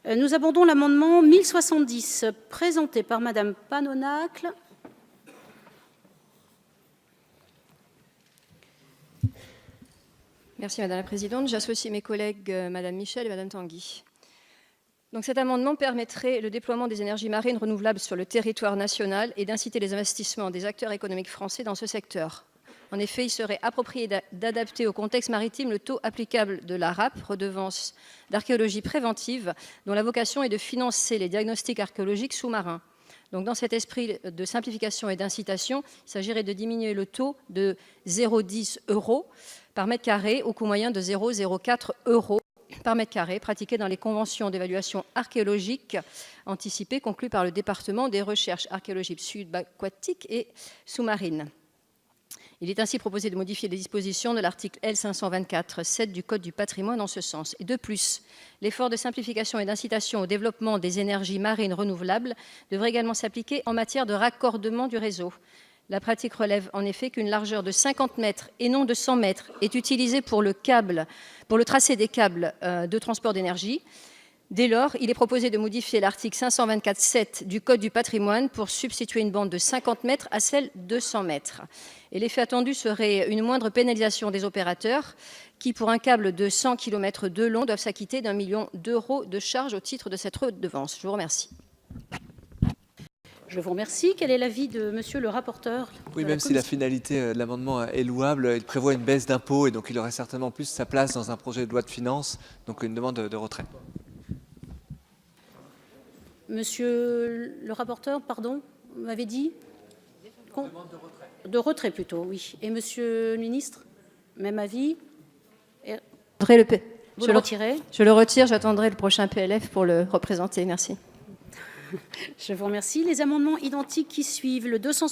Nous abordons l'amendement 1070, présenté par Madame Panonacle. Merci Madame la Présidente. J'associe mes collègues Madame Michel et Madame Tanguy. Donc cet amendement permettrait le déploiement des énergies marines renouvelables sur le territoire national et d'inciter les investissements des acteurs économiques français dans ce secteur. En effet, il serait approprié d'adapter au contexte maritime le taux applicable de la RAP, redevance d'archéologie préventive, dont la vocation est de financer les diagnostics archéologiques sous-marins. Donc, dans cet esprit de simplification et d'incitation, il s'agirait de diminuer le taux de 0,10 € par mètre carré au coût moyen de 0,04 € par mètre carré pratiqué dans les conventions d'évaluation archéologique anticipée conclues par le département des recherches archéologiques subaquatiques et sous-marines. Il est ainsi proposé de modifier les dispositions de l'article L. 524-7 du Code du patrimoine en ce sens. Et de plus, l'effort de simplification et d'incitation au développement des énergies marines renouvelables devrait également s'appliquer en matière de raccordement du réseau. La pratique relève en effet qu'une largeur de 50 mètres et non de 100 mètres est utilisée pour le tracé des câbles de transport d'énergie. Dès lors, il est proposé de modifier l'article 524-7 du Code du patrimoine pour substituer une bande de 50 mètres à celle de 100 mètres. Et l'effet attendu serait une moindre pénalisation des opérateurs qui, pour un câble de 100 km de long, doivent s'acquitter d'1 million d'euros de charges au titre de cette redevance. Je vous remercie. Je vous remercie. Quel est l'avis de Monsieur le rapporteur? Oui, même si la finalité de l'amendement est louable, il prévoit une baisse d'impôts et donc il aurait certainement plus sa place dans un projet de loi de finances. Donc une demande de retrait. Monsieur le rapporteur, pardon, vous m'avez dit de retrait plutôt, oui. Et Monsieur le ministre, même avis. Vous le retirez? Je le retire, j'attendrai le prochain PLF pour le représenter. Merci. Je vous remercie. Les amendements identiques qui suivent, le 260.